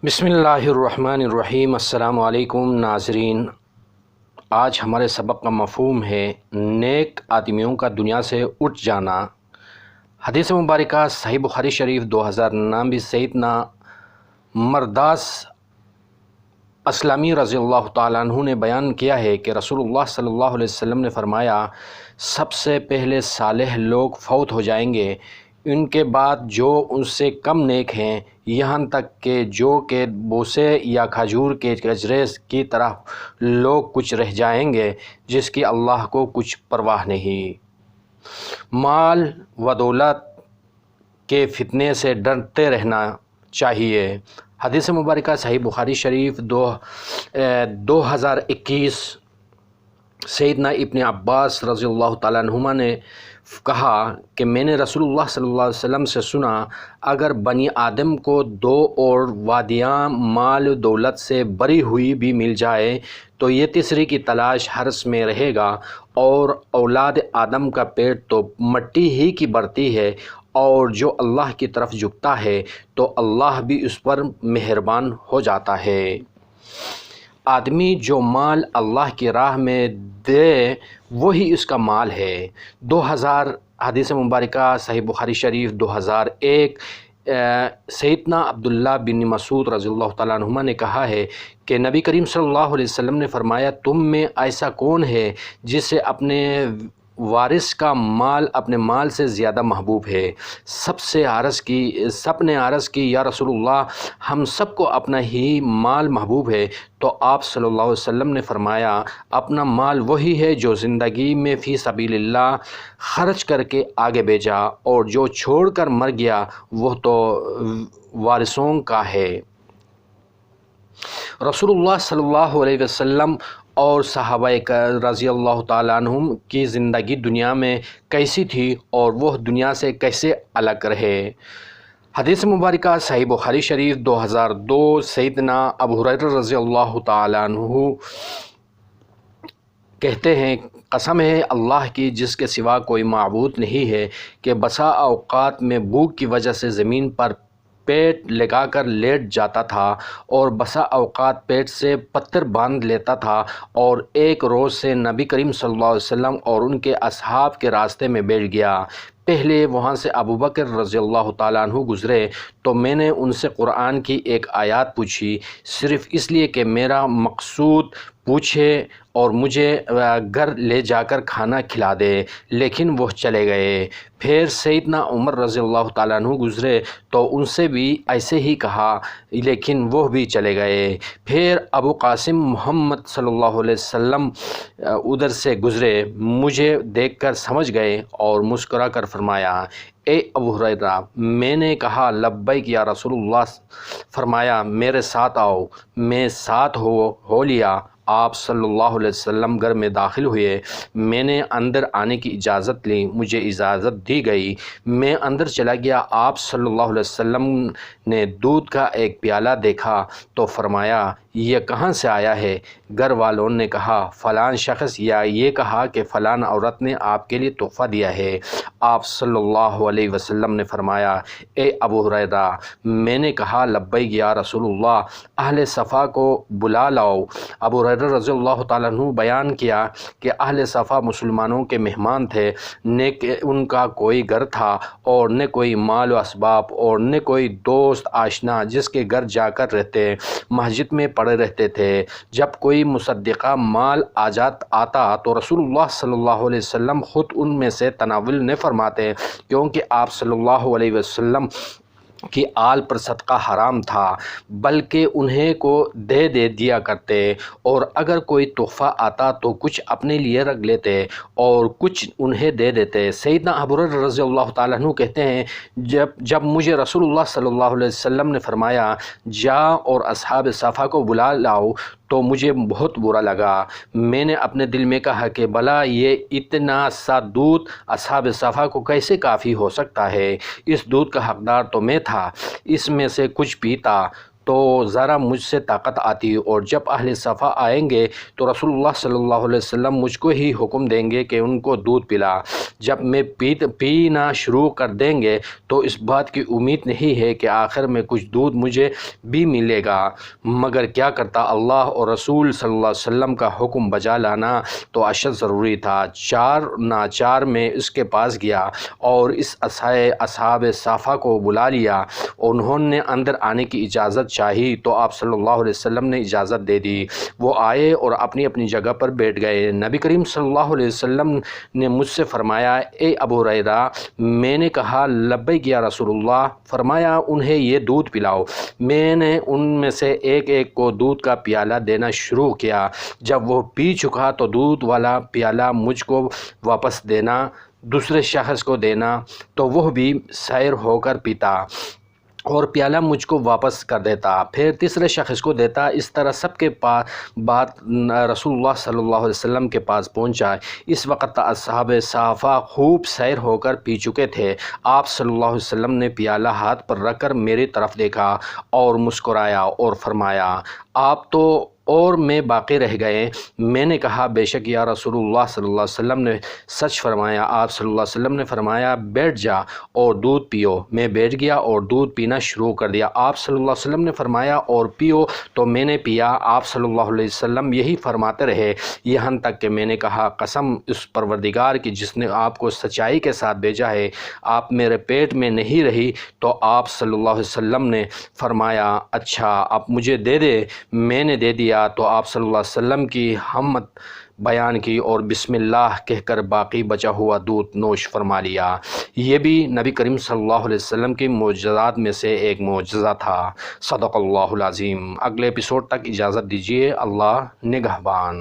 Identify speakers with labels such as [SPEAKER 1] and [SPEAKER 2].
[SPEAKER 1] بسم اللہ الرحمن الرحیم۔ السلام علیکم ناظرین، آج ہمارے سبق کا مفہوم ہے نیک آدمیوں کا دنیا سے اٹھ جانا۔ حدیث مبارکہ صحیح بخاری شریف 2099 سیدنا مرداس اسلامی رضی اللہ تعالیٰ عنہ نے بیان کیا ہے کہ رسول اللہ صلی اللہ علیہ وسلم نے فرمایا، سب سے پہلے صالح لوگ فوت ہو جائیں گے، ان کے بعد جو ان سے کم نیک ہیں، یہاں تک کہ جو کہ بوسے یا کھجور کے گجرے کی طرح لوگ کچھ رہ جائیں گے جس کی اللہ کو کچھ پرواہ نہیں۔ مال و دولت کے فتنے سے ڈرتے رہنا چاہیے۔ حدیث مبارکہ صحیح بخاری شریف 2021 سیدنا ابن عباس رضی اللہ تعالیٰ عنہما نے کہا کہ میں نے رسول اللہ صلی اللہ علیہ وسلم سے سنا، اگر بنی آدم کو دو اور وادیاں مال و دولت سے بری ہوئی بھی مل جائے تو یہ تیسری کی تلاش حرص میں رہے گا، اور اولاد آدم کا پیٹ تو مٹی ہی کی برتی ہے، اور جو اللہ کی طرف جھکتا ہے تو اللہ بھی اس پر مہربان ہو جاتا ہے۔ آدمی جو مال اللہ کی راہ میں دے وہی اس کا مال ہے۔ 2000 حدیث مبارکہ صحیح بخاری شریف 2001 سیدنا عبداللہ بن مسعود رضی اللہ تعالیٰ عنہما نے کہا ہے کہ نبی کریم صلی اللہ علیہ وسلم نے فرمایا، تم میں ایسا کون ہے جسے اپنے وارث کا مال اپنے مال سے زیادہ محبوب ہے؟ سب نے عرض کی یا رسول اللہ، ہم سب کو اپنا ہی مال محبوب ہے۔ تو آپ صلی اللہ علیہ وسلم نے فرمایا، اپنا مال وہی ہے جو زندگی میں فی سبیل اللہ خرچ کر کے آگے بھیجا، اور جو چھوڑ کر مر گیا وہ تو وارثوں کا ہے۔ رسول اللہ صلی اللہ علیہ وسلم اور صحابہ رضی اللہ تعالیٰ عنہم کی زندگی دنیا میں کیسی تھی اور وہ دنیا سے کیسے الگ رہے؟ حدیث مبارکہ صحیح بخاری شریف 2002 سیدنا ابو ہریرہ رضی اللہ تعالیٰ عنہ کہتے ہیں، قسم ہے اللہ کی جس کے سوا کوئی معبود نہیں ہے، کہ بسا اوقات میں بھوک کی وجہ سے زمین پر پیٹ لگا کر لیٹ جاتا تھا، اور بسا اوقات پیٹ سے پتھر باندھ لیتا تھا، اور ایک روز سے نبی کریم صلی اللہ علیہ وسلم اور ان کے اصحاب کے راستے میں بیٹھ گیا۔ پہلے وہاں سے ابو بکر رضی اللہ تعالیٰ عنہ گزرے تو میں نے ان سے قرآن کی ایک آیات پوچھی، صرف اس لیے کہ میرا مقصود پوچھے اور مجھے گھر لے جا کر کھانا کھلا دے، لیکن وہ چلے گئے۔ پھر سیدنا عمر رضی اللہ تعالیٰ عنہ گزرے تو ان سے بھی ایسے ہی کہا، لیکن وہ بھی چلے گئے۔ پھر ابو قاسم محمد صلی اللہ علیہ وسلم ادھر سے گزرے، مجھے دیکھ کر سمجھ گئے اور مسکرا کر فرمایا، اے ابو ہریرہ۔ میں نے کہا، لبیک یا رسول اللہ۔ فرمایا، میرے ساتھ آؤ۔ میں ساتھ ہو لیا۔ آپ صلی اللہ علیہ وسلم گھر میں داخل ہوئے۔ میں نے اندر آنے کی اجازت لی، مجھے اجازت دی گئی، میں اندر چلا گیا۔ آپ صلی اللہ علیہ وسلم نے دودھ کا ایک پیالہ دیکھا تو فرمایا، یہ کہاں سے آیا ہے؟ گھر والوں نے کہا، فلاں شخص یا یہ کہا کہ فلاں عورت نے آپ کے لیے تحفہ دیا ہے۔ آپ صلی اللہ علیہ وسلم نے فرمایا، اے ابو ہریرہ۔ میں نے کہا، لبیک یا رسول اللہ۔ اہل صفا کو بلا لاؤ۔ ابو ہریرہ رضی اللہ تعالیٰ عنہ بیان کیا کہ اہل صفا مسلمانوں کے مہمان تھے، نہ کہ ان کا کوئی گھر تھا، اور نہ کوئی مال و اسباب، اور نہ کوئی دوست آشنا جس کے گھر جا کر رہتے، مسجد میں پڑے رہتے تھے۔ جب کوئی مصدقہ مال آتا تو رسول اللہ صلی اللہ علیہ وسلم خود ان میں سے تناول نہ فرماتے، کیونکہ آپ صلی اللہ علیہ وسلم کی آل پر صدقہ حرام تھا، بلکہ انہیں کو دے دیا کرتے، اور اگر کوئی تحفہ آتا تو کچھ اپنے لیے رکھ لیتے اور کچھ انہیں دے دیتے۔ سیدنا ابو ہریرہ رضی اللہ تعالیٰ عنہ کہتے ہیں، جب مجھے رسول اللہ صلی اللہ علیہ وسلم نے فرمایا، جا اور اصحاب صفا کو بلا لاؤ، تو مجھے بہت برا لگا۔ میں نے اپنے دل میں کہا کہ بھلا یہ اتنا سا دودھ اصحاب صفا کو کیسے کافی ہو سکتا ہے؟ اس دودھ کا حقدار تو میں تھا، اس میں سے کچھ پیتا تو ذرا مجھ سے طاقت آتی، اور جب اہل صفا آئیں گے تو رسول اللہ صلی اللہ علیہ وسلم مجھ کو ہی حکم دیں گے کہ ان کو دودھ پلا۔ جب میں پینا شروع کر دیں گے تو اس بات کی امید نہیں ہے کہ آخر میں کچھ دودھ مجھے بھی ملے گا، مگر کیا کرتا، اللہ اور رسول صلی اللہ علیہ وسلم کا حکم بجا لانا تو اشد ضروری تھا۔ ناچار میں اس کے پاس گیا اور اس اصحاب صافہ کو بلا لیا۔ انہوں نے اندر آنے کی اجازت چاہی تو آپ صلی اللہ علیہ وسلم نے اجازت دے دی۔ وہ آئے اور اپنی اپنی جگہ پر بیٹھ گئے۔ نبی کریم صلی اللہ علیہ وسلم نے مجھ سے فرمایا، اے ابو ہریرہ۔ میں نے کہا، لبیک یا رسول اللہ۔ فرمایا، انہیں یہ دودھ پلاؤ۔ میں نے ان میں سے ایک ایک کو دودھ کا پیالہ دینا شروع کیا۔ جب وہ پی چکا تو دودھ والا پیالہ مجھ کو واپس دینا، دوسرے شخص کو دینا تو وہ بھی سیر ہو کر پیتا اور پیالہ مجھ کو واپس کر دیتا، پھر تیسرے شخص کو دیتا۔ اس طرح سب کے بات رسول اللہ صلی اللہ علیہ وسلم کے پاس پہنچا۔ اس وقت اصحاب صافہ خوب سیر ہو کر پی چکے تھے۔ آپ صلی اللہ علیہ وسلم نے پیالہ ہاتھ پر رکھ کر میری طرف دیکھا اور مسکرایا اور فرمایا، آپ تو اور میں باقی رہ گئے۔ میں نے کہا، بے شک یا رسول اللہ صلی اللہ علیہ وسلم نے سچ فرمایا۔ آپ صلی اللہ علیہ وسلم نے فرمایا، بیٹھ جا اور دودھ پیو۔ میں بیٹھ گیا اور دودھ پینا شروع کر دیا۔ آپ صلی اللہ علیہ وسلم نے فرمایا، اور پیو، تو میں نے پیا۔ آپ صلی اللہ علیہ وسلم یہی فرماتے رہے یہاں تک کہ میں نے کہا، قسم اس پروردگار کی جس نے آپ کو سچائی کے ساتھ بھیجا ہے، آپ میرے پیٹ میں نہیں رہی۔ تو آپ صلی اللہ علیہ وسلم نے فرمایا، اچھا اب مجھے دے دے۔ میں نے دے دیا تو آپ صلی اللہ علیہ وسلم کی حمد بیان کی اور بسم اللہ کہہ کر باقی بچا ہوا دودھ نوش فرما لیا۔ یہ بھی نبی کریم صلی اللہ علیہ وسلم کی معجزات میں سے ایک معجزہ تھا۔ صدق اللہ العظیم۔ اگلے ایپیسوڈ تک اجازت دیجیے۔ اللہ نگہبان۔